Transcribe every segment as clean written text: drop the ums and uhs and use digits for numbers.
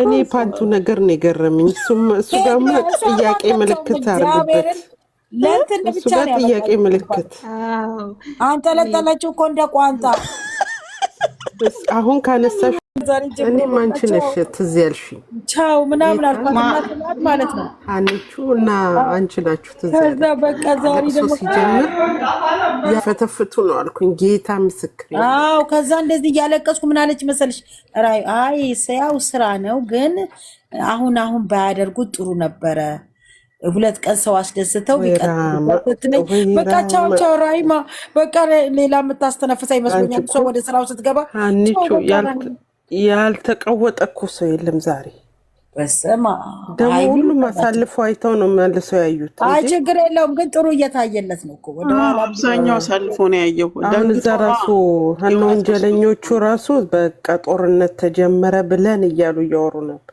እኔ ፓንቱ ነገር ነው የገረመኝ። እሱ ደግሞ ጥያቄ ምልክት አርግበት። ለእንትን እሱ ብቻ ጋር ነው ጥያቄ ምልክት አንጠለጠለችው እኮ እንደ ቋንጣ። አሁን ካነሳሽ እኔም አንቺ ነሽ ትዝ ያልሽኝ። ቻው ምናምን አልኳት ማለት ነው። አንቺ እና አንቺ ናችሁ ትዝ ከዛ በቃ ዛሬ ደግሞ ሲጀምር ያፈተፍቱ ነው አልኩኝ። ጌታ ምስክር። አዎ ከዛ እንደዚህ እያለቀስኩ ምን አለች መሰልሽ? አይ ያው ስራ ነው ግን አሁን ባያደርጉት ጥሩ ነበረ። 2 ቀን ሰው አስደስተው ቢቀጥሉት በቃ ቻው ቻው ራይማ በቃ ሌላ የምታስተነፍሳ ይመስለኛል። ሰው ወደ ስራው ስትገባ አንቺ ያልተቀወጠ እኮ ሰው የለም ዛሬ። በስማ ደግሞ ሁሉም አሳልፎ አይተው ነው መልሰው ያዩት። አይ ችግር የለውም ግን ጥሩ እየታየለት ነው እኮ ወደ ኋላ አብዛኛው አሳልፎ ነው ያየው። አሁን እዛ ራሱ ሀና ወንጀለኞቹ ራሱ በቃ ጦርነት ተጀመረ ብለን እያሉ እያወሩ ነበር።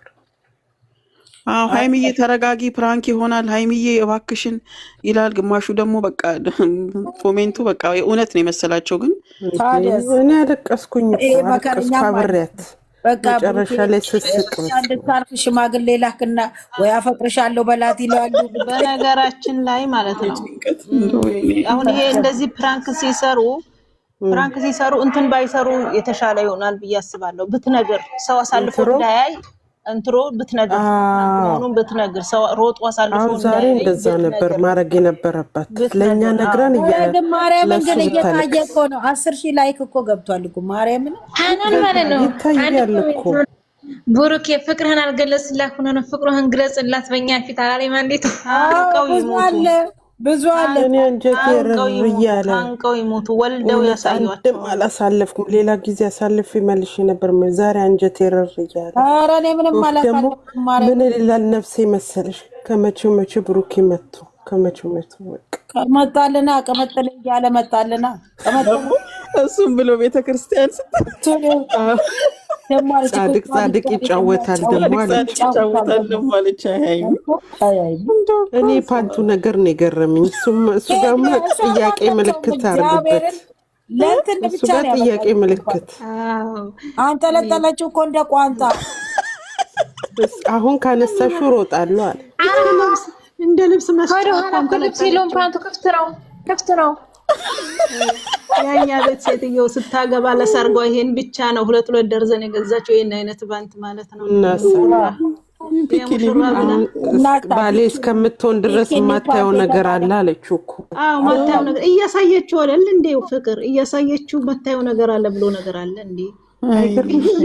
ሃይሚዬ ተረጋጊ፣ ፕራንክ ይሆናል ሃይሚዬ እባክሽን ይላል። ግማሹ ደግሞ በቃ ኮሜንቱ በቃ እውነት ነው የመሰላቸው። ግን እኔ አለቀስኩኝ እኮ አብሬያት በቃ መጨረሻ ላይ ስስቅ አንድታርፍ ሽማግሌ ላክና ወይ አፈቅርሻለሁ በላት ይላሉ። በነገራችን ላይ ማለት ነው አሁን ይሄ እንደዚህ ፕራንክ ሲሰሩ እንትን ባይሰሩ የተሻለ ይሆናል ብዬ አስባለሁ። ብትነግር ሰው አሳልፎ እንዳያይ እንትሮ ብትነግር ሰው ሮጦ አሳልፎ ዛሬ እንደዛ ነበር ማድረግ የነበረባት። ለኛ ነግረን ማርያምን ግን እየታየ እኮ ነው። 10,000 ላይክ እኮ ገብቷል እኮ ማርያምን አናን ማለት ነው። ይታያል እኮ ቡሩኬ ፍቅርህን አልገለጽላት ሆነ ነው። ፍቅርህን ግለጽላት በእኛ ፊት አላለም እንዴት ብዙ አለ እኔ አንጀቴ ረርያለ አንቀው ይሞቱ ወልደው ያሳዩአቸው። አላሳለፍኩም። ሌላ ጊዜ አሳልፍ መልሽ ነበር። ዛሬ አንጀቴ ረርያለ። ኧረ እኔ ምንም አላሳለፍኩም። ምን ይላል ነፍሴ መሰለሽ? ከመቼው ብሩኬ መጥቶ ከመቼው ከመጣልና ከመጣለ ያለ መጣልና እሱም ብሎ ቤተክርስቲያን ጻድቅ ይጫወታል ደግሞ አለች። እኔ ፓንቱ ነገር ነው የገረመኝ። እሱ ደግሞ ጥያቄ ምልክት አርግበት። ለእንትን ብቻ ነው ጥያቄ ምልክት አንጠለጠለችው እኮ እንደ ቋንጣ። አሁን ካነሳሽው እሮጣለሁ አለ። እንደ ልብስ ልብስ የለውም ፓንቱ ክፍት ነው። ያኛ ቤት ሴትየው ስታገባ ለሰርጓ ይሄን ብቻ ነው 2 ደርዘን የገዛችው። ይሄን አይነት ፓንት ማለት ነው። ባሌ እስከምትሆን ድረስ ማታየው ነገር አለ አለችው እኮ። ማታየው ነገር እያሳየችው አይደል እንዴ? ፍቅር እያሳየችው ማታየው ነገር አለ ብሎ ነገር አለ እንዴ?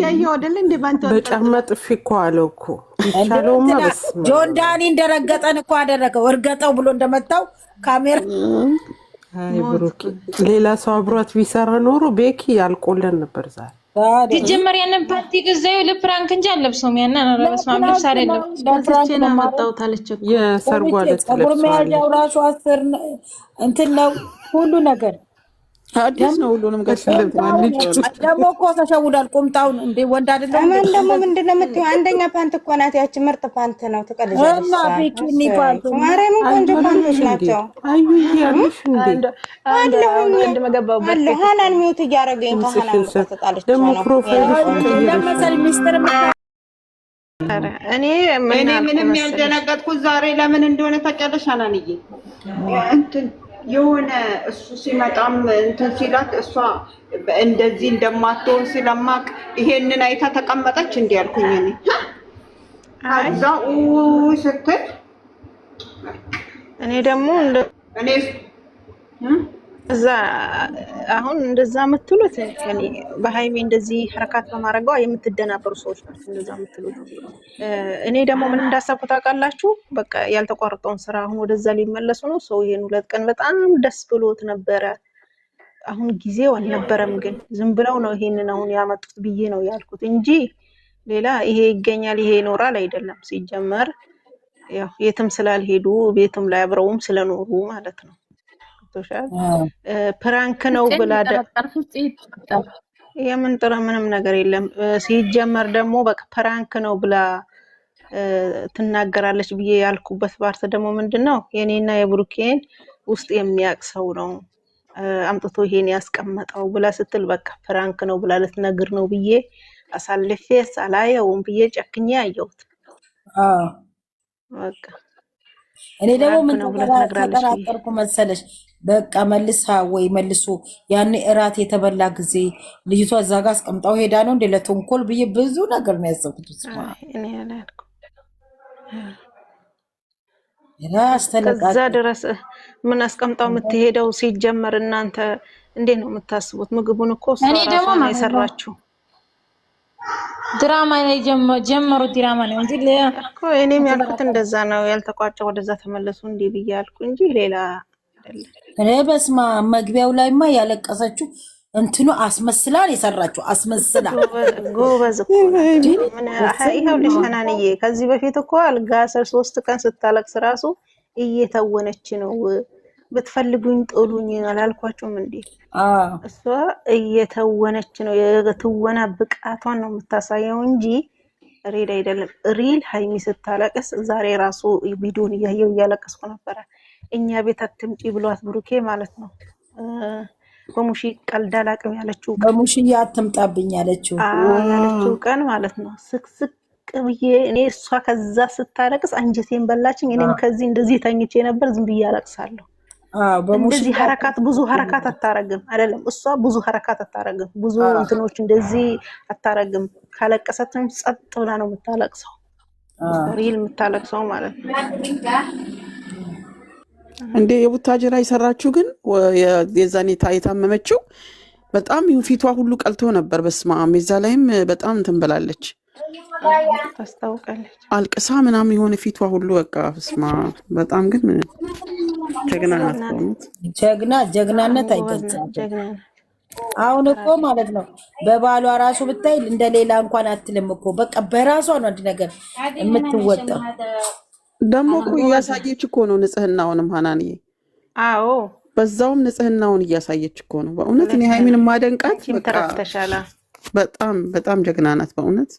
ያየው አይደል እንዴ? በጫማ ጥፊ እኮ አለው እኮ። ይቻለውማ በስመ ጆን ዳኒ እንደረገጠን እኮ አደረገው። እርገጠው ብሎ እንደመታው ካሜራ አይ ብሩክ ሌላ ሰው አብሯት ቢሰራ ኖሮ ቤኪ ያልቆለን ነበር ዛሬ። ትጀመር ያንን ፓርቲ ገዛዩ ለፕራንክ እንጂ አለብሰውም። ያንን አረስ ማምለስ አይደለም ለፕራንክ ነው መጣውት አለች እኮ። የሰርጓ ዕለት ለብሰዋል። ራሱ አስር እንትን ነው ሁሉ ነገር አዲስ ነው። ሁሉንም ገሽለት ማንጭ ደግሞ እኮ ተሸውዳል። ቁምጣውን እንዴ ወንድ አይደለም። አማን ደግሞ ምንድነው የምትይው? አንደኛ ፓንት እኮ ናት ያቺ ምርጥ ፓንት ነው። ተቀልጃለሽ እና ቢኪኒ ፓንት ማርያም ቆንጆ ፓንቶች ናቸው። አዩ ያለሽ እንዴ አለ ሃናን ሚውት እያደረገኝ ከሃናን ተጣለች ደግሞ ፕሮፋይልሽ ለምሳሌ ሚስተር እኔ ምንም ያልደነገጥኩት ዛሬ ለምን እንደሆነ ታውቂያለሽ? ሃናንዬ እንትን የሆነ እሱ ሲመጣም እንትን ሲላት እሷ እንደዚህ እንደማትሆን ስለማቅ ይሄንን አይታ ተቀመጠች እንዴ ያልኩኝ እኔ ከዛ ስትል እኔ ደግሞ እኔ እዛ አሁን እንደዛ የምትሉት እኔ በሃይሜ እንደዚህ ሐረካት በማድረጓ የምትደናበሩ ሰዎች ናቸው እንደዛ የምትሉት። እኔ ደግሞ ምን እንዳሰብኩ ታውቃላችሁ? በቃ ያልተቋረጠውን ስራ አሁን ወደዛ ሊመለሱ ነው። ሰው ይሄን 2 ቀን በጣም ደስ ብሎት ነበረ። አሁን ጊዜው አልነበረም። ግን ዝም ብለው ነው ይሄንን አሁን ያመጡት ብዬ ነው ያልኩት እንጂ ሌላ ይሄ ይገኛል ይሄ ይኖራል አይደለም። ሲጀመር ያው የትም ስላልሄዱ ቤትም ላይ አብረውም ስለኖሩ ማለት ነው። ፕራንክ ነው ብላ የምንጥራ ምንም ነገር የለም። ሲጀመር ደግሞ በቃ ፕራንክ ነው ብላ ትናገራለች ብዬ ያልኩበት ፓርት ደግሞ ምንድነው የኔና የብሩኬን ውስጥ የሚያቅ ሰው ነው አምጥቶ ይሄን ያስቀመጠው ብላ ስትል በቃ ፍራንክ ነው ብላ ልትነግር ነው ብዬ አሳልፌ ሳላየውም ብዬ ጨክኜ አየሁት። በቃ እኔ ደግሞ ፍራንክ ምን ነው ብላ ትነግራለች ብዬ ተጠራጠርኩ መሰለሽ? በቃ መልሳ ወይ መልሶ ያኔ እራት የተበላ ጊዜ ልጅቷ እዛ ጋር አስቀምጣው ሄዳ ነው እንደ ለተንኮል ብዬ ብዙ ነገር ነው ያሰብኩት። እኔ ያላልኩ አስተለቃ ከዛ ድረስ ምን አስቀምጣው የምትሄደው? ሲጀመር እናንተ እንዴት ነው የምታስቡት? ምግቡን እኮ እሷ እኔ ደግሞ ራሷ ነው ማለት ነው የሰራችው ድራማ ላይ ጀመሩት ድራማ ነው እንጂ እኮ። እኔም ያልኩት እንደዛ ነው። ያልተቋጨ ወደዛ ተመለሱ እንዴ ብዬ ያልኩ እንጂ ሌላ አይደለም። እኔ በስማ መግቢያው ላይማ ያለቀሰችው እንትኑ አስመስላን የሰራችው አስመስላ ጎበዝ እኮ ናት። ምን ይኸውልሽ ሐናንዬ ከዚህ በፊት እኮ አልጋ ስር 3 ቀን ስታለቅስ ራሱ እየተወነች ነው። ብትፈልጉኝ ጥሉኝ አላልኳችሁም እንዴ? እሷ እየተወነች ነው። የትወና ብቃቷን ነው የምታሳየው እንጂ ሪል አይደለም። ሪል ሀይሚ ስታለቅስ ዛሬ ራሱ ቪዲዮን እያየው እያለቀስኩ ነበረ። እኛ ቤት አትምጪ ብሏት ብሩኬ ማለት ነው። በሙሺ ቀልድ አላቅም ያለችው በሙሺ አትምጣብኝ ያለችው ቀን ማለት ነው። ስቅስቅ ብዬ እኔ እሷ ከዛ ስታለቅስ አንጀቴን በላችኝ። እኔም ከዚህ እንደዚህ ተኝቼ ነበር፣ ዝም ብዬ አለቅሳለሁ። እንደዚህ ሐረካት ብዙ ሐረካት አታረግም አይደለም። እሷ ብዙ ሐረካት አታረግም፣ ብዙ እንትኖች እንደዚህ አታረግም። ካለቀሰችም ጸጥ ብላ ነው የምታለቅሰው። ሪል የምታለቅሰው ማለት ነው። እንዴ የቡታጀራ የሰራችው ግን የዛኔ የታመመችው በጣም ፊቷ ሁሉ ቀልቶ ነበር። በስማም የዛ ላይም በጣም እንትን ብላለች፣ ታስታውቃለች። አልቅሳ ምናምን የሆነ ፊቷ ሁሉ በቃ በስማ በጣም ግን ጀግና ናት። ጀግናነት አይገልጽም። አሁን እኮ ማለት ነው በባሏ ራሱ ብታይ እንደሌላ እንኳን አትልም እኮ በቃ በራሷ ነው አንድ ነገር የምትወጣው። ደግሞ እኮ እያሳየች እኮ ነው ንጽህናውንም ሐናንዬ። አዎ በዛውም ንጽህናውን እያሳየች እኮ ነው። በእውነት እኔ ሀይሚን ማደንቃት በጣም በጣም ጀግና ናት በእውነት።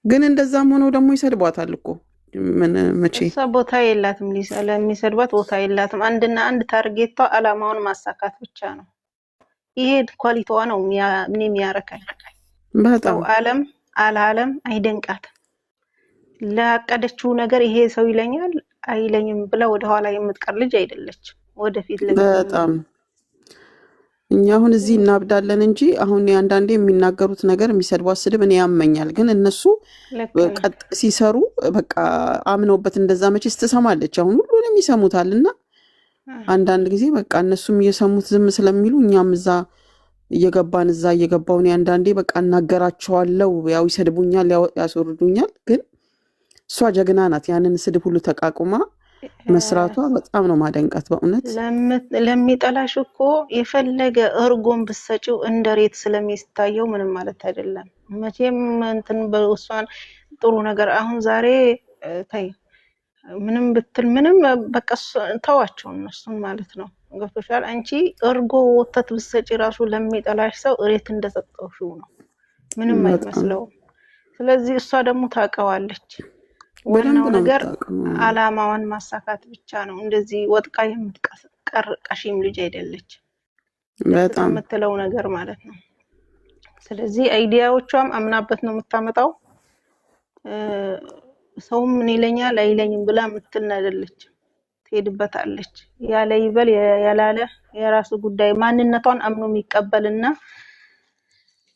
ግን እንደዛም ሆኖ ደግሞ ይሰድቧታል እኮ ምን መቼ እሷ ቦታ የላትም፣ ለሚሰድቧት ቦታ የላትም። አንድና አንድ ታርጌቷ አላማውን ማሳካት ብቻ ነው። ይሄ ኳሊቲዋ ነው ምን የሚያረካኝ። በጣም አለም አይደንቃትም። ላቀደችው ነገር ይሄ ሰው ይለኛል አይለኝም ብላ ወደኋላ የምትቀር ልጅ አይደለች። ወደፊት በጣም እኛ አሁን እዚህ እናብዳለን እንጂ አሁን አንዳንዴ የሚናገሩት ነገር የሚሰድቧት ስድብ እኔ ያመኛል። ግን እነሱ ቀጥ ሲሰሩ በቃ አምነውበት እንደዛ መቼስ ትሰማለች። አሁን ሁሉንም ይሰሙታል እና አንዳንድ ጊዜ በቃ እነሱም እየሰሙት ዝም ስለሚሉ እኛም እዛ እየገባው እኔ አንዳንዴ በቃ እናገራቸዋለሁ። ያው ይሰድቡኛል፣ ያስወርዱኛል። ግን እሷ ጀግና ናት። ያንን ስድብ ሁሉ ተቃቁማ መስራቷ በጣም ነው ማደንቃት በእውነት። ለሚጠላሽ እኮ የፈለገ እርጎን ብትሰጪው እንደ ሬት ስለሚስታየው ምንም ማለት አይደለም። መቼም እንትን በውሷን ጥሩ ነገር አሁን ዛሬ ታይ ምንም ብትል ምንም በቃ ተዋቸው እነሱን ማለት ነው። ገብቶሻል? አንቺ እርጎ ወተት ብትሰጪ ራሱ ለሚጠላሽ ሰው ሬት እንደሰጠሽው ነው፣ ምንም አይመስለውም። ስለዚህ እሷ ደግሞ ታውቀዋለች። ዋናው ነገር አላማዋን ማሳካት ብቻ ነው። እንደዚህ ወጥቃ የምትቀር ቀሺም ልጅ አይደለች በጣም የምትለው ነገር ማለት ነው። ስለዚህ አይዲያዎቿም አምናበት ነው የምታመጣው። ሰውም ምን ይለኛል አይለኝም ብላ የምትል አይደለች፣ ትሄድበታለች። ያለ ይበል ያላለ የራሱ ጉዳይ። ማንነቷን አምኖ የሚቀበልና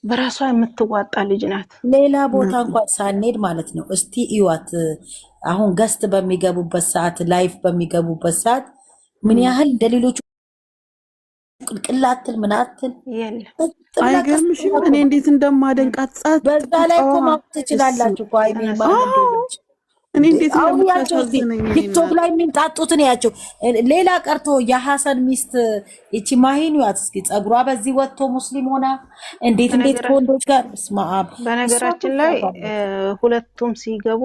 በራሷ የምትዋጣ ልጅ ናት። ሌላ ቦታ እንኳን ሳንሄድ ማለት ነው። እስቲ እዩዋት አሁን ገስት በሚገቡበት ሰዓት፣ ላይፍ በሚገቡበት ሰዓት ምን ያህል እንደሌሎቹ ቅልቅላትል ምናትል የለም። አይገርምሽም? እኔ እንዴት እንደማደንቃት ጻት በዛ ላይ እኮ ማወቅ ትችላላችሁ እኮ አይሚ ማንደች እኔ እንዴት እንደምታሳዝነኝ ቲክቶክ ላይ የሚንጣጡትን ያቸው። ሌላ ቀርቶ የሐሰን ሚስት እቺ ማሂን ያት እስኪ ጸጉሯ በዚህ ወጥቶ ሙስሊም ሆና እንዴት ከወንዶች ጋር ስማአብ። በነገራችን ላይ ሁለቱም ሲገቡ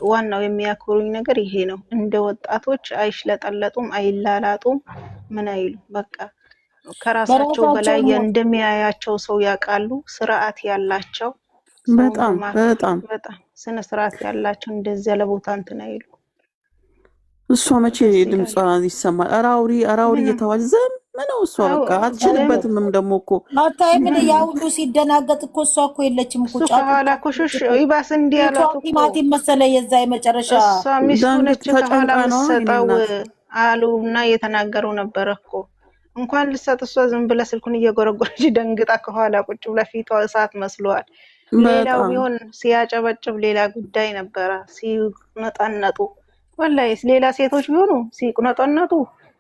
ዋናው የሚያኮሩኝ ነገር ይሄ ነው። እንደ ወጣቶች አይሽለጠለጡም፣ አይላላጡም፣ ምን አይሉ በቃ ከራሳቸው በላይ እንደሚያያቸው ሰው ያውቃሉ። ስርዓት ያላቸው በጣም ስነ ስርዓት ያላቸው እንደዚህ ያለ ቦታ እንትን አይሉ። እሷ መቼ ድምጿ ይሰማል? አራውሪ እየተባለ ዝም ምነው እሷ በቃ አትችልበትም። ደግሞ እኮ አታይም እንደ ያ ሁሉ ሲደናገጥ እኮ እሷ እኮ የለችም እኮ እሱ ከኋላ ኩሽሽ ይባስ እንዲህ ያላት እኮ ቲማቲም መሰለ የዛ የመጨረሻ እሷ ሚስቱ ነች ከኋላ የምትሰጠው አሉ እና እየተናገሩ ነበረ እኮ እንኳን ልሰጥ እሷ ዝም ብላ ስልኩን እየጎረጎረች ደንግጣ ከኋላ ቁጭ ብላ ፊቷ እሳት መስሏል። ሌላው ቢሆን ሲያጨበጭብ ሌላ ጉዳይ ነበረ። ሲነጠነጡ ወላሂ ሌላ ሴቶች ቢሆኑ ሲቁነጠነጡ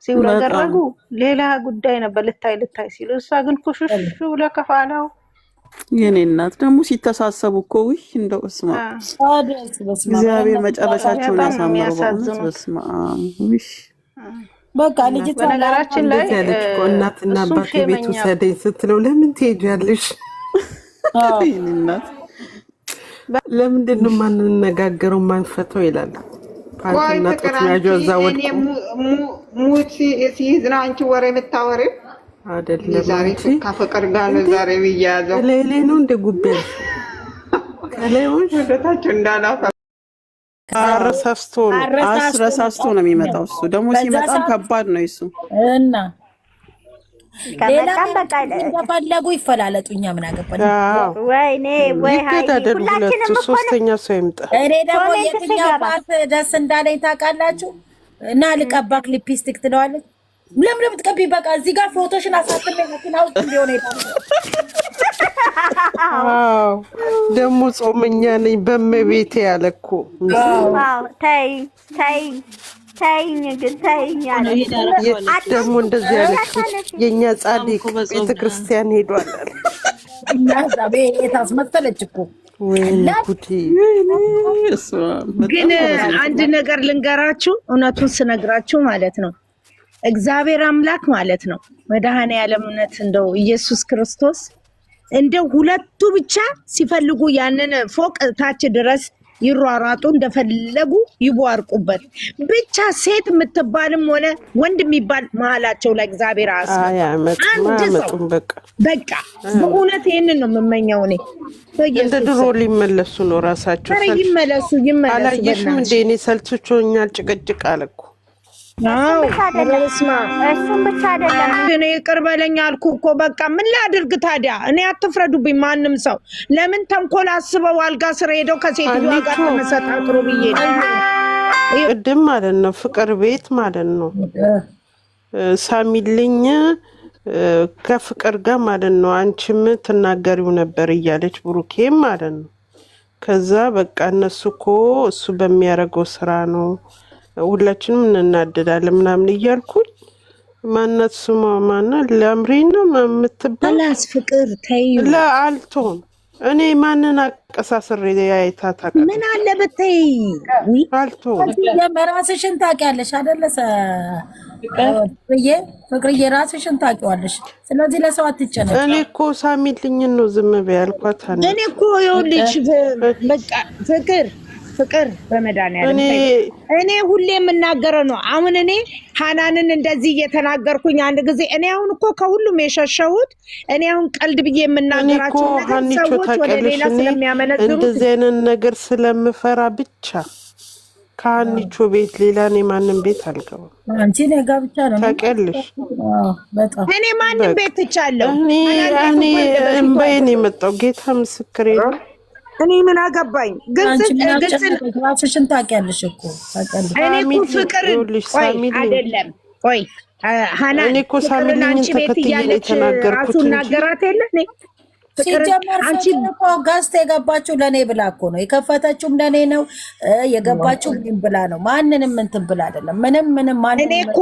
ሲውረገረጉ ሌላ ጉዳይ ነበር ልታይ ሲሉ፣ እሷ ግን ኩሽሽ ብላ ከኋላው የኔ እናት ደግሞ ሲተሳሰቡ እኮ ውይ እንደው እስማ እግዚአብሔር መጨረሻቸውን ያሳምረው። በስመ አብ ውይ በቃ ልጅቷ በነገራችን ላይ እናትና አባቴ ቤት ውሰደኝ ስትለው ለምን ትሄጃለሽ? እናት ለምንድን ነው የማንነጋገረው ማንፈተው ይላል። ፓንትና ጦትያጆ እዛ ወድቆ ሙት ሲይዝ ነው አንቺ ወሬ የምታወሪው አይደለም። ዛሬ ከፍቅር ጋር ነው ዛሬ ብያዘው ከሌሌ ነው እንደ ጉቤል ከሌዎች ወደታቸው እንዳላፋ አስረሳስቶ ነው የሚመጣው። እሱ ደግሞ ሲመጣም ከባድ ነው እሱ እና ሌላ በቃ እንደፈለጉ ይፈላለጡኛ ምን አገባኝ። ወይኔ ወይ ሁላችንም ሶስተኛ ሰው ይምጣ። እኔ ደግሞ የትኛው ፓርት ደስ እንዳለኝ ታውቃላችሁ? እና ልቀባክ ሊፕስቲክ ትለዋለች። ለምን ብትቀቢ በቃ እዚህ ጋር ፎቶሽን አሳትሜ መኪና ውስጥ ሊሆን ይላል። አዎ ደግሞ ጾመኛ ነኝ በመቤቴ ያለኩ ተይኝ ግን ተይኝ አለ። ደግሞ እንደዚህ ያለች የኛ ጻድቅ ቤተክርስቲያን ሄዷል አለ እና ቤት አስመሰለች እኮ ወይኔ ጉዲ። ግን አንድ ነገር ልንገራችሁ፣ እውነቱን ስነግራችሁ ማለት ነው እግዚአብሔር አምላክ ማለት ነው መድኃኔዓለም እውነት እንደው ኢየሱስ ክርስቶስ እንደው ሁለቱ ብቻ ሲፈልጉ ያንን ፎቅ ታች ድረስ ይሯሯጡ እንደፈለጉ ይቧርቁበት ብቻ ሴት የምትባልም ሆነ ወንድ የሚባል መሀላቸው ላይ እግዚአብሔር አያመጡም። በቃ በእውነት ይሄንን ነው የምመኘው እኔ። እንደ ድሮ ሊመለሱ ነው ራሳቸው። ይመለሱ። አላየሽም እንደ እኔ ሰልችቶኛል ጭቅጭቅ አለ እኮ። እሱም ብቻ አይደለም እኔ ይቅር በለኝ አልኩ እኮ በቃ ምን ላድርግ ታዲያ? እኔ አትፍረዱብኝ ማንም ሰው። ለምን ተንኮል አስበው አልጋ ስር ሄደው ከሴትዮዋ ጋር ተመሰጣጥሩ ብዬ ቅድም ማለት ነው ፍቅር ቤት ማለት ነው ሳሚልኝ ከፍቅር ጋር ማለት ነው አንቺም ትናገሪው ነበር እያለች ብሩኬም ማለት ነው። ከዛ በቃ እነሱ እኮ እሱ በሚያደርገው ስራ ነው ሁላችንም እንናደዳለን ምናምን እያልኩኝ ማናት ስሟ ማናት ለምሪ ነው የምትባል ፍቅር ተይው ለአልቶን እኔ ማንን አቀሳስሬ ያይታታ ምን አለ በተይ አልቶን ራስሽን ታውቂያለሽ አይደለ? ፍቅርዬ ራስሽን ታውቂዋለሽ። ስለዚህ ለሰው አትጨነቂ። እኔ እኮ ሳሚልኝን ነው ዝም በይ ያልኳት። እኔ እኮ ይኸውልሽ በቃ ፍቅር በመድኃኒዓለም እኔ ሁሌ የምናገረው ነው። አሁን እኔ ሀናንን እንደዚህ እየተናገርኩኝ አንድ ጊዜ እኔ አሁን እኮ ከሁሉም የሸሸሁት እኔ አሁን ቀልድ ብዬ የምናገራቸው ሰዎች ወደ ሌላ ስለሚያመነዝሩ እንደዚህ አይነት ነገር ስለምፈራ ብቻ ከሀኒቾ ቤት ሌላ እኔ ማንም ቤት አልገባም። አንቺ ነጋ ብቻ ነው ታውቂያለሽ። እኔ ማንም ቤት ትቻለሁ። እኔ እምባዬን የመጣው ጌታ ምስክሬ ነው። እኔ ምን አገባኝ? ግልጽ ራስሽን ታውቂያለሽ እኮ ታውቂያለሽ። እኔ እኮ ፍቅር አይደለም ቆይ ሀና እኔ እኮ ሳሚልኝን ተከትዬ የተናገርኩት ራሱ ናገራት የለ እኔ ሲጀመር አንቺ እኮ ጋስት የገባችው ለኔ ብላ እኮ ነው። የከፈተችውም ለኔ ነው የገባችው ብላ ነው። ማንንም እንትን ብላ አይደለም። ምንም ማንንም እኔ እኮ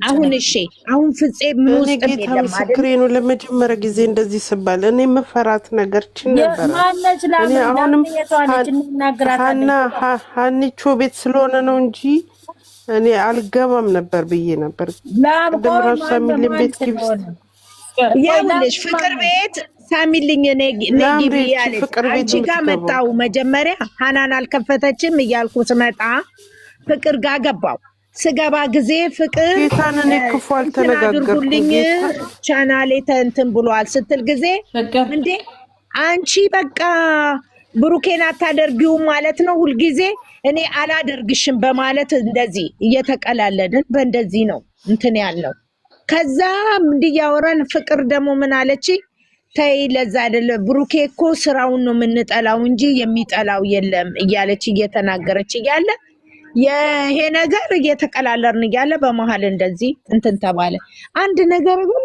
አሁን እሺ አሁን ፍፄ ምን ውስጥ ጌታ ምስክሬ ነው። ለመጀመሪያ ጊዜ እንደዚህ ስባል እኔ መፈራት ነገር ችን ነበር። ማነች እኔ አሁንም ሀኒቾ ቤት ስለሆነ ነው እንጂ እኔ አልገባም ነበር ብዬ ነበር። ቅድም ራሱ ሳሚልኝ ቤት ግብስ ያውልሽ ፍቅር ቤት ሳሚልኝ ነጊቢ ያለች አንቺ ጋር መጣው። መጀመሪያ ሀናን አልከፈተችም እያልኩ ስመጣ ፍቅር ጋር ገባው። ስገባ ጊዜ ፍቅር ጌታንን ክፉ አልተነጋገርኩኝ ቻናሌ እንትን ብሏል ስትል ጊዜ እንዴ አንቺ በቃ ብሩኬን አታደርጊውም ማለት ነው ሁልጊዜ እኔ አላደርግሽም በማለት እንደዚህ እየተቀላለድን በእንደዚህ ነው እንትን ያለው ከዛ እንዲያወራን ፍቅር ደግሞ ምን አለች? ተይ ለዛ አይደለ ብሩኬ እኮ ስራውን ነው የምንጠላው እንጂ የሚጠላው የለም እያለች እየተናገረች እያለ ይሄ ነገር እየተቀላለርን እያለ በመሀል እንደዚህ እንትን ተባለ። አንድ ነገር ግን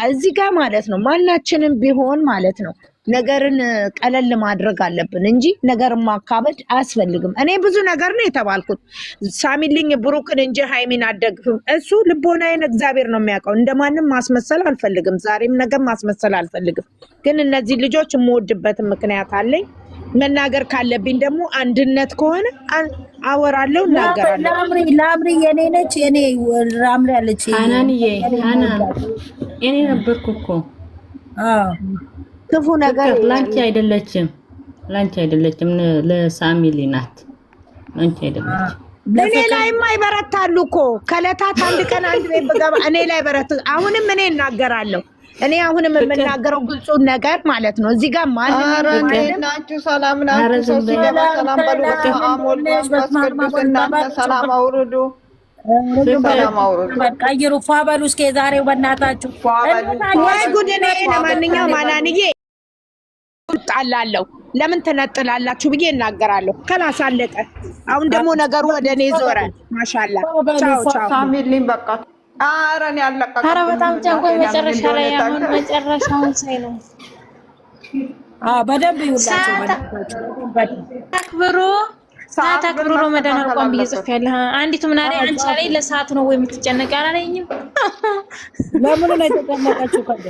እዚህ ጋር ማለት ነው ማናችንም ቢሆን ማለት ነው ነገርን ቀለል ማድረግ አለብን እንጂ ነገርን ማካበድ አያስፈልግም። እኔ ብዙ ነገር ነው የተባልኩት። ሳሚልኝ ብሩክን እንጂ ሃይሚን አደግፍም። እሱ ልቦናዬን እግዚአብሔር ነው የሚያውቀው። እንደማንም ማስመሰል አልፈልግም። ዛሬም ነገር ማስመሰል አልፈልግም። ግን እነዚህ ልጆች የምወድበትን ምክንያት አለኝ። መናገር ካለብኝ ደግሞ አንድነት ከሆነ አወራለሁ፣ እናገራለሁ። ላምሪ የኔ ነች። የኔ ራምሪ አለች። ሃናንዬ ሃና እኔ ነበርኩ እኮ ክፉ ነገር ላንቺ አይደለችም፣ ላንቺ አይደለችም፣ ለሳሚሊ ናት። ላንቺ አይደለችም። እኔ ላይማ ይበረታሉ እኮ ከለታት አንድ ቀን አንድ ቤት በገባ እኔ ላይ በረታ። አሁንም እኔ እናገራለሁ። እኔ አሁንም የምናገረው ግልጹን ነገር ማለት ነው። እዚህ ጋር ማንም ናችሁ ሰላም ናችሁ። ሰው ሲገባ ሰላም በሉ። ሰላም አውርዱ፣ ሰላም አውርዱ። ቀይሩ፣ ፏ በሉ እስኪ ዛሬው በእናታችሁ ወይ ጉድ። እኔ ለማንኛውም አናንዬ ጣላለሁ ለምን ተነጥላላችሁ ብዬ እናገራለሁ። ከላስ አለቀ። አሁን ደግሞ ነገሩ ወደ እኔ ዞረ። ማሻአላ ቻው ቻው። ሳሚልኝ በቃ አረን ያለቀቀ። ኧረ በጣም ጨንቆኝ መጨረሻ ላይ አሁን መጨረሻውን ሳይ ነው። በደንብ ይውላችሁ። አክብሩ ሰዓት አክብሩ። ረመዳን አልቋም ብዬ ጽፌያለሁ። አንዲቱ ምን አለኝ? አንቺ ላይ ለሰዓቱ ነው ወይ የምትጨነቂ አላለኝም? ለምን ነው የተጨነቀችው? ከደ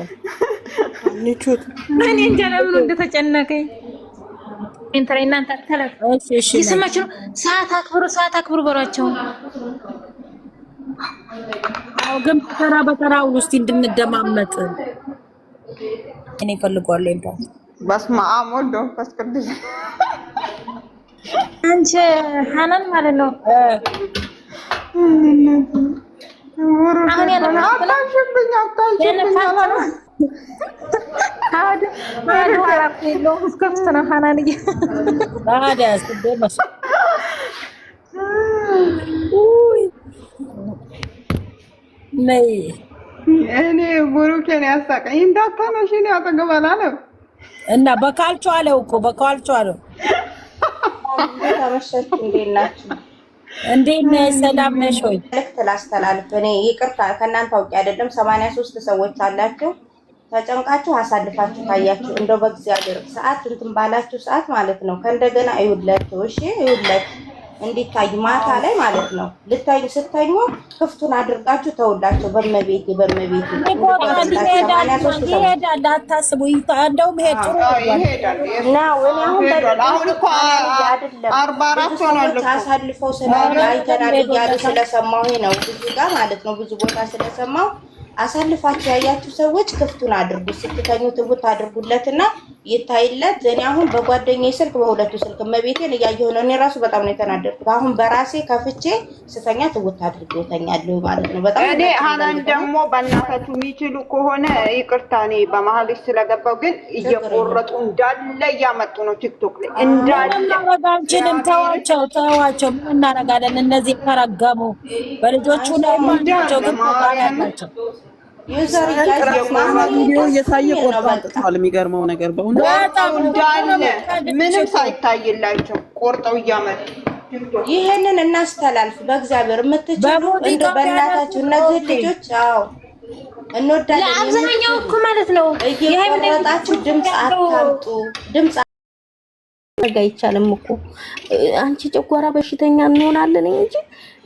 እኔ እንጃ ለምን እንደተጨነቀኝ። ኢንተር እናንተ ተለፍ ይስማችሁ። ሰዓት አክብሩ በሯቸው። ግን ተራ በተራው ውስጥ እንድንደማመጥ እኔ ፈልጓለሁ እንዴ። በስመ አብ ወወልድ ወመንፈስ ቅዱስ። አንቺ ሃናን ማለት ነው። አሁን ያለው አታሽብኝ እኔ ብሩኬን ያሳቀኝ እንዳታነሽ እኔ አጠገብ አላለም እና በካልቾ አለው እኮ በካልቾ አለው። ተመሸሽ እንዴት ናችሁ? እንዴት ነሽ? ሰላም ነሽ ወይ? ልክ ላስተላልፍ። እኔ ይቅርታ ከእናንተ አውቄ አይደለም። 83 ሰዎች አላችሁ ተጨንቃችሁ አሳልፋችሁ ታያችሁ። እንደው በእግዚአብሔር ሰዓት እንትን ባላችሁ ሰዓት ማለት ነው ከእንደገና ይውላችሁ። እሺ ይውላችሁ እንዲታይ ማታ ላይ ማለት ነው ልታዩ ስተኙ ክፍቱን አድርጋችሁ ተውላችሁ። በመቤት ይሄዳል አታስቡ። እንደውም ይሄ ጥሩ ነው። አሁን እኮ 44 ሆኗል። አሳልፈው ስለአይተናል እያሉ ስለሰማሁ ነው ብዙ ጋር ማለት ነው ብዙ ቦታ ስለሰማሁ አሳልፋችሁ ያያችሁ ሰዎች ክፍቱን አድርጉ። ስትተኙ ትውት አድርጉለትና ይታይለት። እኔ አሁን በጓደኛዬ ስልክ በሁለቱ ስልክ መቤቴን እያየሁ ነው። እኔ ራሱ በጣም ነው የተናደድኩት። አሁን በራሴ ከፍቼ ስተኛ ትውት አድርጌ እተኛለሁ ማለት ነው። በጣም እኔ ሃናን ደግሞ በእናታችሁ የሚችሉ ከሆነ ይቅርታ፣ እኔ በመሀልሽ ስለገባው ግን እየቆረጡ እንዳለ እያመጡ ነው ቲክቶክ ላይ እንዳለ። እናረጋችንም ተዋቸው ምን እናረጋለን? እነዚህ ተረገሙ በልጆቹ ላይ ማንቸው ግን ተባያቸው ቪዲዮ እየታየ ቆርጦ አምጥተዋል። የሚገርመው ነገር በእውነት እንዳለ ምንም ሳይታይላቸው ቆርጠው እያመጡ ይሄንን እናስተላልፍ። በእግዚአብሔር የምትችሉ እንደው በእናታችሁ እነዚህ ልጆች እንወዳለን። ለአብዛኛው እኮ ማለት ነው እየቆረጣችሁ ድምፅ አታምጡ። ድምፅ አይቻልም እኮ አንቺ ጨጓራ በሽተኛ እንሆናለን እንጂ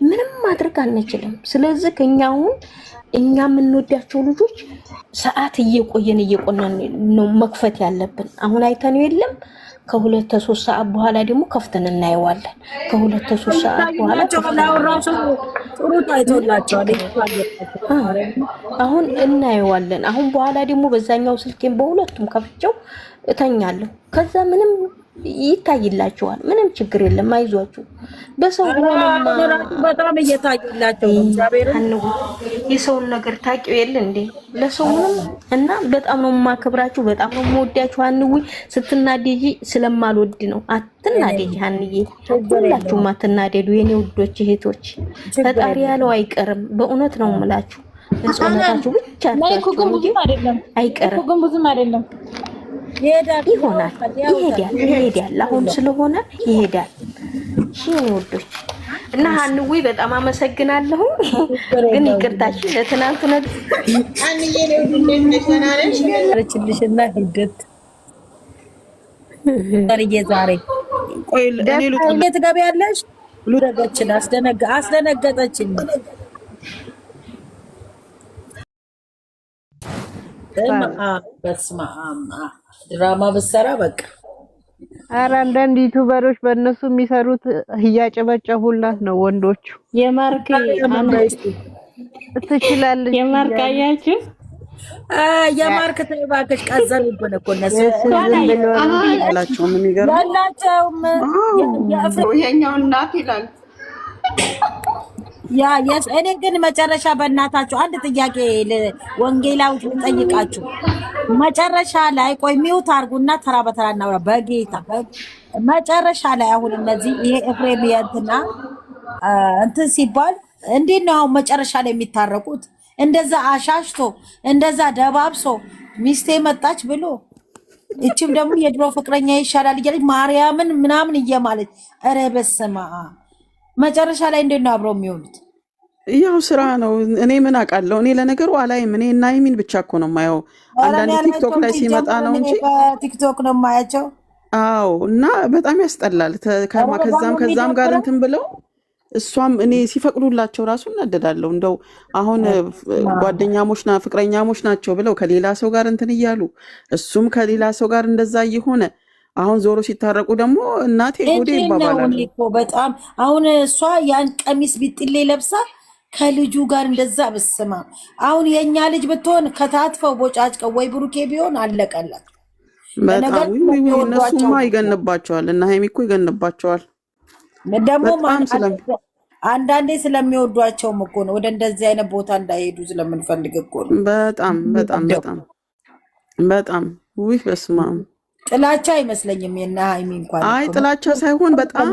ምንም ማድረግ አንችልም። ስለዚህ ከኛውን እኛ የምንወዳቸው ልጆች ሰዓት እየቆየን ነው መክፈት ያለብን። አሁን አይተነው የለም ከ2-3 ሰዓት በኋላ ደግሞ ከፍተን እናየዋለን። ከ2-3 ሰዓት በኋላ ጥሩ ታይቶላቸዋል። አሁን እናየዋለን። አሁን በኋላ ደግሞ በዛኛው ስልኬን በሁለቱም ከፍቼው እተኛለሁ። ከዛ ምንም ይታይላቸዋል። ምንም ችግር የለም። አይዟችሁ። በሰው ሆነማ በጣም እየታየላቸው ነው። እግዚአብሔር የሰውን ነገር ታውቂው የለ እንዴ? ለሰው ምንም እና በጣም ነው የማከብራችሁ፣ በጣም ነው የምወዳችሁ። አንዊ ስትናደጂ ስለማልወድ ነው። አትናደጂ አንዬ፣ ሁላችሁም አትናደዱ የኔ ውዶች እህቶች። ፈጣሪ ያለው አይቀርም። በእውነት ነው የምላችሁ። በጾመታችሁ ብቻ ላይ እኮ ግን አርጋችሁ እንጂ ብዙም አይደለም እኮ አይቀርም። ግን ብዙም አይደለም። ይሆናል ይሄዳል። አሁን ስለሆነ ይሄዳል። እሺ ወዶች እና ሀንዊ በጣም አመሰግናለሁ። ግን ይቅርታሽ ለትናንቱ ነገር አንዬ ነው ረችልሽና ሂደት ዛሬ ቆይ እኔ ልውጣ። ትገቢያለሽ? ሉደገችን አስደነገጠችኝ። በስመ አብ ድራማ ብትሰራ በቃ። ኧረ አንዳንድ ዩቱበሮች በእነሱ የሚሰሩት እያጨበጨቡላት ነው ወንዶቹ። የማርክ ትችላለች የማርክ አያችሁ የማርክ ተይ እባክሽ ቀዘኑብን እኮ እነሱ ያላቸውም የሚገርም ያላቸውም የኛው እናት ይላል። እኔ ግን መጨረሻ በእናታችሁ አንድ ጥያቄ ወንጌላዊት ልጠይቃችሁ። መጨረሻ ላይ ቆይ ሚውት አድርጉና ተራ በተራ እናውራ። በጌታ መጨረሻ ላይ አሁን እነዚህ ይሄ ኤፍሬም የእንትና እንትን ሲባል እንዴት ነው አሁን መጨረሻ ላይ የሚታረቁት? እንደዛ አሻሽቶ እንደዛ ደባብሶ ሚስቴ መጣች ብሎ እቺም ደግሞ የድሮ ፍቅረኛ ይሻላል እያለች ማርያምን ምናምን እየማለች ኧረ በስመ አብ መጨረሻ ላይ እንዴት ነው አብረው የሚሆኑት? ያው ስራ ነው። እኔ ምን አውቃለሁ? እኔ ለነገሩ አላይም። እኔ እና ሀይሚን ብቻ እኮ ነው የማየው። አንዳንድ ቲክቶክ ላይ ሲመጣ ነው እንጂ ቲክቶክ ነው የማያቸው። አዎ እና በጣም ያስጠላል። ከዛም ጋር እንትን ብለው እሷም እኔ ሲፈቅዱላቸው ራሱ እናደዳለሁ። እንደው አሁን ፍቅረኛሞች ናቸው ብለው ከሌላ ሰው ጋር እንትን እያሉ እሱም ከሌላ ሰው ጋር እንደዛ እየሆነ አሁን ዞሮ ሲታረቁ ደግሞ እናቴ ጎዴ ይባባላል እኮ በጣም። አሁን እሷ ያን ቀሚስ ቢጥሌ ለብሳ ከልጁ ጋር እንደዛ በስማ። አሁን የኛ ልጅ ብትሆን ከታትፈው ቦጫጭቀው ወይ ብሩኬ ቢሆን አለቀላት። በጣም እነሱማ ይገንባቸዋል እና ሀይሚ እኮ ይገንባቸዋል። ደግሞ አንዳንዴ ስለሚወዷቸውም እኮ ነው ወደ እንደዚህ አይነት ቦታ እንዳይሄዱ ስለምንፈልግ እኮ ነው። በጣም ውይ በስመ አብ ጥላቻ አይመስለኝም። የና ሀይሚ እንኳን አይ ጥላቻ ሳይሆን በጣም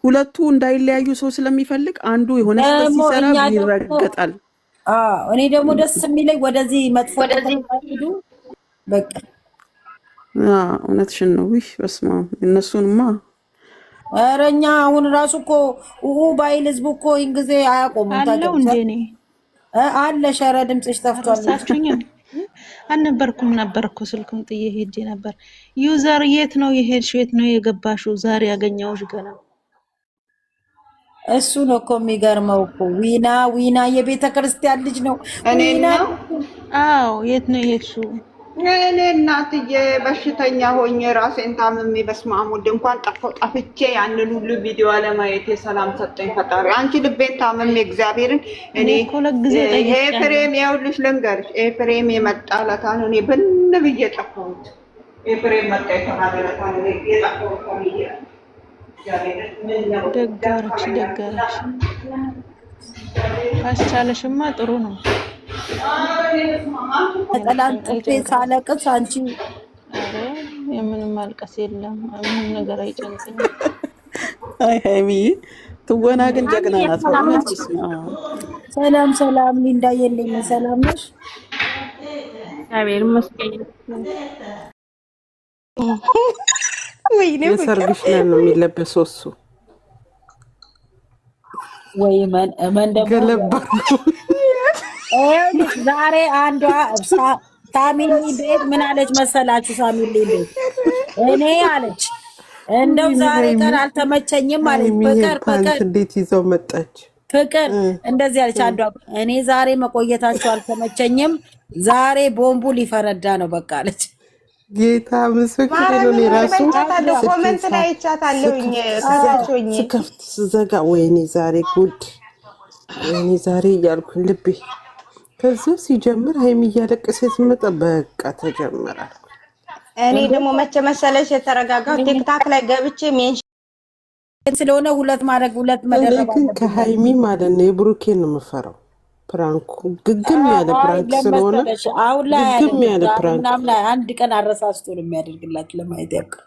ሁለቱ እንዳይለያዩ ሰው ስለሚፈልግ አንዱ የሆነ ስህተት ሲሰራ ይረገጣል። እኔ ደግሞ ደስ የሚለኝ ወደዚህ መጥፎ ሄዱ በቃ። እውነትሽን ነው። ውይ በስመ አብ እነሱንማ ኧረ እኛ አሁን ራሱ እኮ ባይል ህዝቡ እኮ ይህን ጊዜ አያቆሙም። አለው እንዴ እኔ አለ ሸረ ድምፅሽ ጠፍቷል። አልነበርኩም ነበር እኮ ስልክም ጥዬ ሄጄ ነበር። ዩዘር የት ነው የሄድሽው? የት ነው የገባሽው? ዛሬ ያገኘሁሽ ገና። እሱ ነው እኮ የሚገርመው እኮ ዊና የቤተ ክርስቲያን ልጅ ነው። እኔ ነው አዎ። የት ነው የሄድሽው? እኔ እናትዬ በሽተኛ ሆኜ ራሴን ታምሜ በስመ አብ ወልድ እንኳን ጠፍቼ ያንን ሁሉ ቪዲዮ አለማየቴ ሰላም ሰጠኝ ፈጣሪ። አንቺ ልቤን ታምሜ እግዚአብሔርን እኔ ኤፍሬም ያውልሽ ልንገርሽ፣ ኤፍሬም የመጣ ለታ ነው እኔ ብን ብዬ ጠፋሁት። ኤፍሬም መጣ የተናገረታ ነው የጠፋሁት ከሚዲያ ደጋረች ካስቻለሽማ ጥሩ ነው። ጠላን ጥፌ ሳለቅስ አንቺ የምንም ማልቀስ የለም። ምንም ነገር አይጨንቅኝ። አይ ሀይሚ ትወና ግን ጀግና ናት። ሰላም ሊንዳየልኝ ሰላም ነሽ? እግዚአብሔር ይመስገን። የሰርግሽ ላይ ነው የሚለበሰው እሱ ወይ መን ደግሞ ገለባ ዛሬ አንዷ ሳሚሊ ቤት ምን አለች መሰላችሁ? ሳሚሊ ቤት እኔ አለች እንደው ዛሬ ቀን አልተመቸኝም አለች። ፍቅር እንዴት ይዘው መጣች? ፍቅር እንደዚህ አለች አንዷ። እኔ ዛሬ መቆየታችሁ አልተመቸኝም፣ ዛሬ ቦምቡ ሊፈረዳ ነው በቃ አለች። ጌታ ምስክር ነው። የራሱ ኮሜንት ላይ ይቻታለሁኝ ከዛቾኝ ስከፍት ስዘጋ ወይኔ ዛሬ ጉድ ወይኔ ዛሬ እያልኩኝ ልቤ ከዛ ሲጀምር ሀይሚ እያለቀሰች መጣ። በቃ ተጀመረ። እኔ ደግሞ መቼ መሰለሽ የተረጋጋው ቲክታክ ላይ ገብቼ ሜንሽን ስለሆነ ሁለት መደረብ ግን ከሀይሚ ማለት ነው የብሩኬን ነው የምፈራው። ፕራንኩ ግግም ያለ ፕራንክ ስለሆነ አሁን ላይ ግግም ያለ ፕራንክ አንድ ቀን አረሳስቶ ነው የሚያደርግላችሁ ለማየት ያውቃል።